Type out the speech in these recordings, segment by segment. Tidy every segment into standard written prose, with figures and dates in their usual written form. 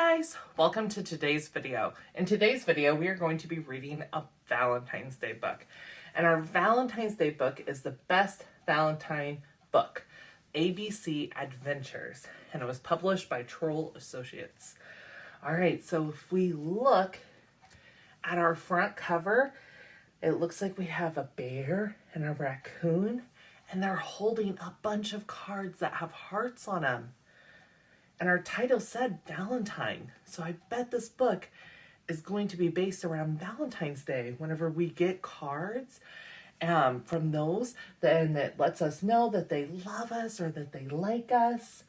guys, welcome to today's video. In today's video, we are going to be reading a Valentine's Day book. And our Valentine's Day book is the Best Valentine Book, ABC Adventures. And it was published by Troll Associates. All right, so if we look at our front cover, it looks like we have a bear and a raccoon, and they're holding a bunch of cards that have hearts on them. And our title said Valentine. So I bet this book is going to be based around Valentine's Day. Whenever we get cards from those, then it lets us know that they love us or that they like us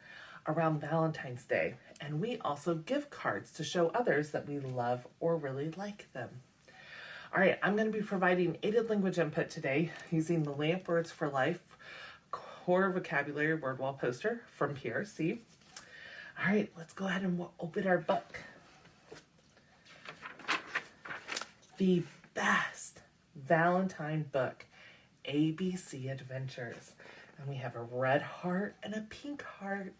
around Valentine's Day. And we also give cards to show others that we love or really like them. All right, I'm going to be providing aided language input today using the Lamp Words for Life Core Vocabulary Word Wall poster from PRC. All right, let's go ahead and open our book. The Best Valentine Book, ABC Adventures. And we have a red heart and a pink heart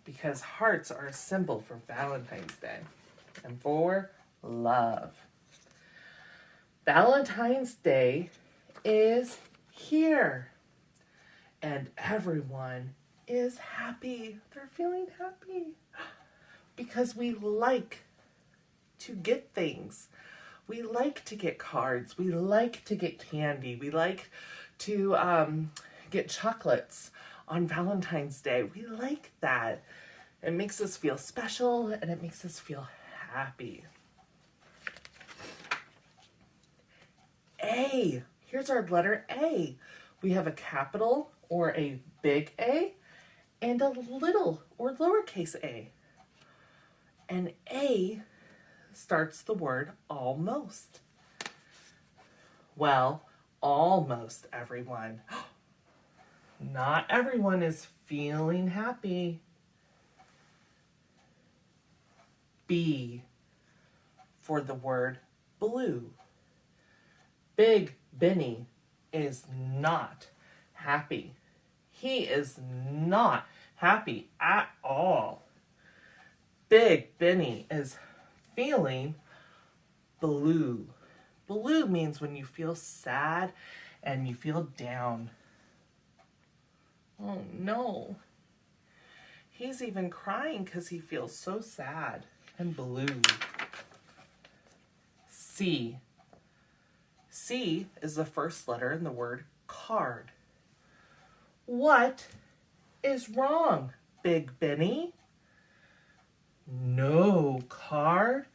because hearts are a symbol for Valentine's Day and for love. Valentine's Day is here and everyone is happy. They're feeling happy because we like to get things. We like to get cards. We like to get candy. We like to get chocolates on Valentine's Day. We like that. It makes us feel special and it makes us feel happy. A. Here's our letter A. We have a capital or a big A and a little or lowercase a. And A starts the word almost. Well, almost everyone. Not everyone is feeling happy. B for the word blue. Big Benny is not happy. He is not happy at all. Big Benny is feeling blue. Blue means when you feel sad and you feel down. Oh no. He's even crying because he feels so sad and blue. C. C is the first letter in the word card. What is wrong, Big Benny? No card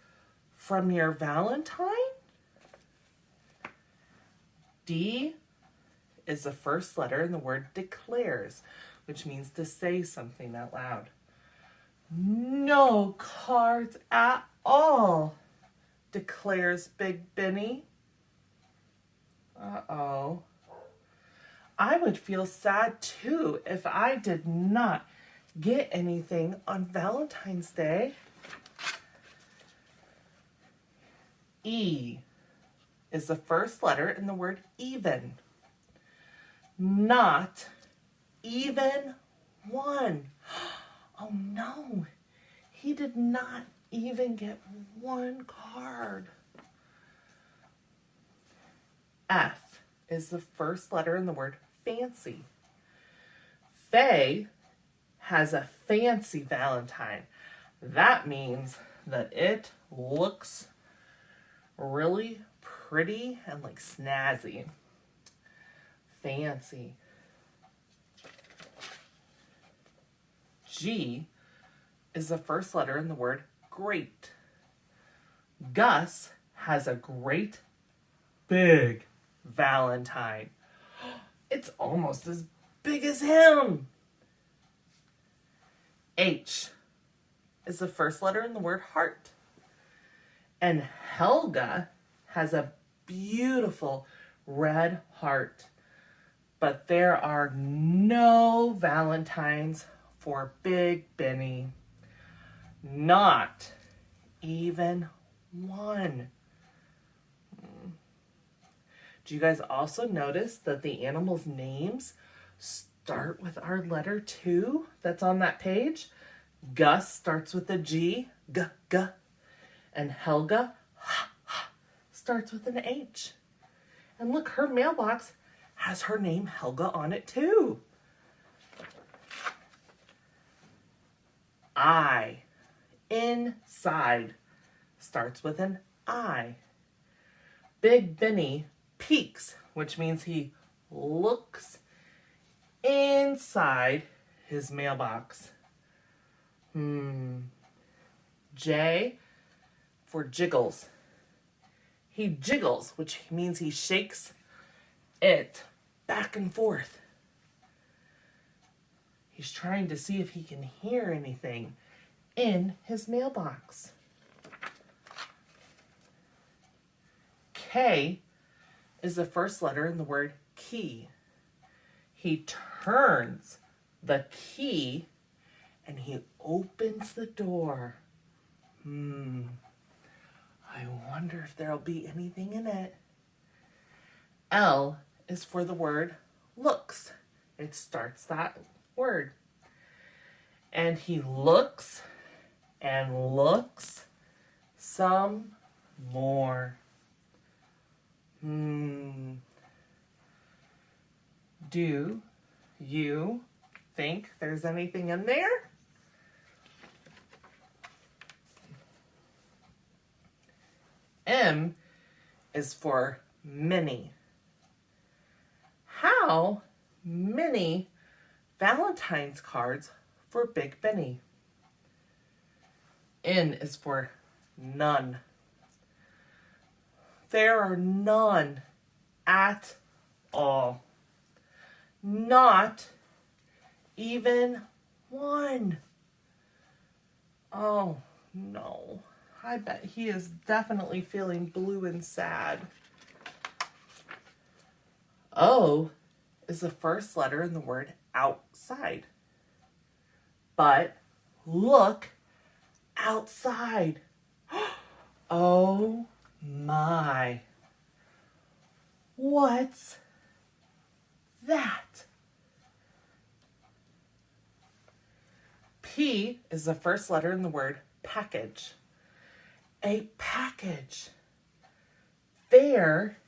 from your Valentine? D is the first letter in the word declares, which means to say something out loud. No cards at all, declares Big Benny. Uh-oh. I would feel sad too if I did not get anything on Valentine's Day. E is the first letter in the word even. Not even one. Oh no, he did not even get one card. F is the first letter in the word fancy. Faye has a fancy Valentine. That means that it looks really pretty and like snazzy. Fancy. G is the first letter in the word great. Gus has a great big Valentine. It's almost as big as him. H is the first letter in the word heart. And Helga has a beautiful red heart. But there are no Valentines for Big Benny. Not even one. Do you guys also notice that the animals' names start with our letter 2 that's on that page? Gus starts with a G, G, G. And Helga, H, H, starts with an H. And look, her mailbox has her name Helga on it too. I, inside, starts with an I. Big Benny peeks, which means he looks inside his mailbox. J for jiggles. He jiggles, which means he shakes it back and forth. He's trying to see if he can hear anything in his mailbox. K is the first letter in the word key. He turns the key and he opens the door. I wonder if there'll be anything in it. L is for the word looks. It starts that word. And he looks and looks some more. Do you think there's anything in there? M is for many. How many Valentine's cards for Big Benny? N is for none. There are none at all. Not even one. Oh, no. I bet he is definitely feeling blue and sad. O is the first letter in the word outside. But look outside. Oh my. What's that? P is the first letter in the word package. A package. There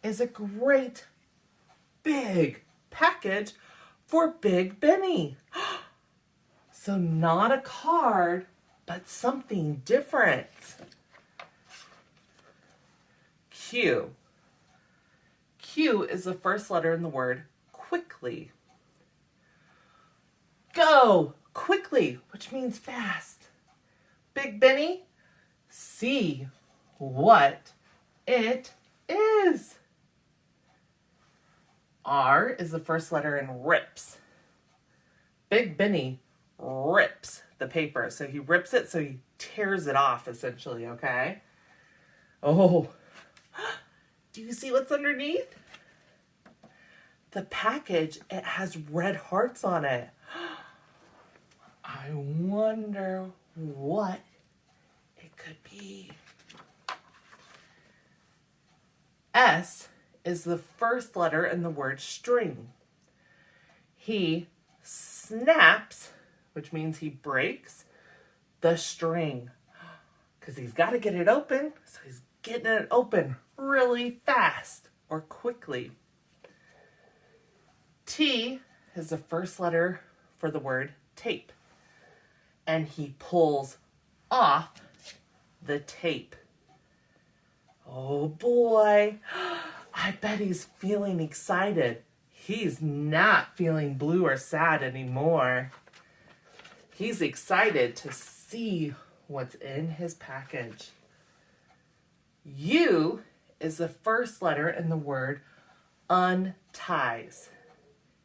is a great big package for Big Benny. So not a card, but something different. Q. Q is the first letter in the word quickly. Go quickly, which means fast. Big Benny, see what it is. R is the first letter in rips. Big Benny rips the paper. So he rips it, so he tears it off, essentially, okay? Oh, do you see what's underneath? The package, it has red hearts on it. I wonder what it could be. S is the first letter in the word string. He snaps, which means he breaks the string. Because he's got to get it open, so he's getting it open really fast or quickly. T is the first letter for the word tape. And he pulls off the tape. Oh boy, I bet he's feeling excited. He's not feeling blue or sad anymore. He's excited to see what's in his package. U is the first letter in the word unties.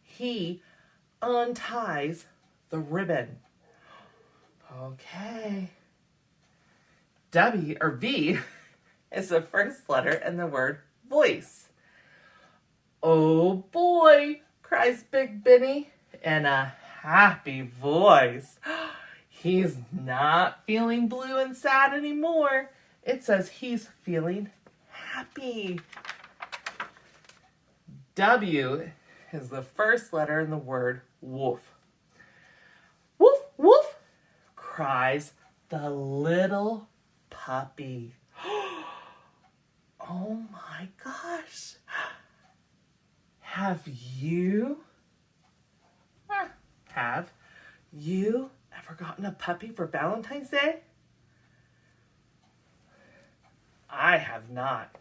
He unties the ribbon. Okay. V is the first letter in the word voice. Oh boy, cries Big Benny in a happy voice. He's not feeling blue and sad anymore. It says he's feeling happy. W is the first letter in the word wolf. Woof, woof, cries the little puppy. Oh my gosh. Have you ever gotten a puppy for Valentine's Day? I have not.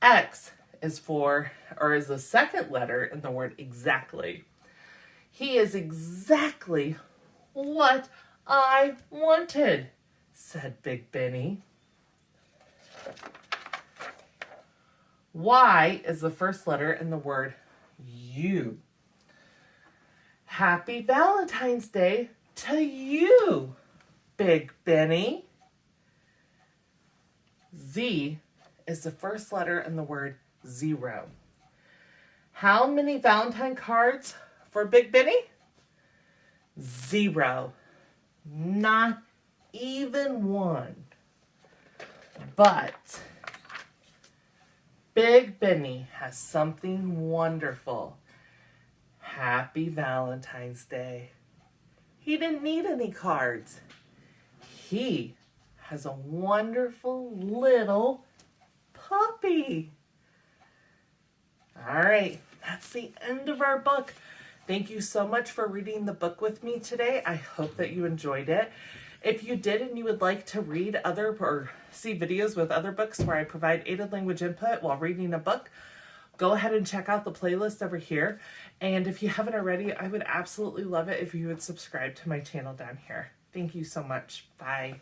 X is the second letter in the word exactly. He is exactly what I wanted, said Big Benny. Y is the first letter in the word you. Happy Valentine's Day to you, Big Benny. Z is the first letter in the word zero. How many Valentine cards for Big Benny? 0. Not even one. But Big Benny has something wonderful. Happy Valentine's Day. He didn't need any cards. He has a wonderful little puppy. All right, that's the end of our book. Thank you so much for reading the book with me today. I hope that you enjoyed it. If you did and you would like to read other or see videos with other books where I provide aided language input while reading a book, go ahead and check out the playlist over here. And if you haven't already, I would absolutely love it if you would subscribe to my channel down here. Thank you so much. Bye.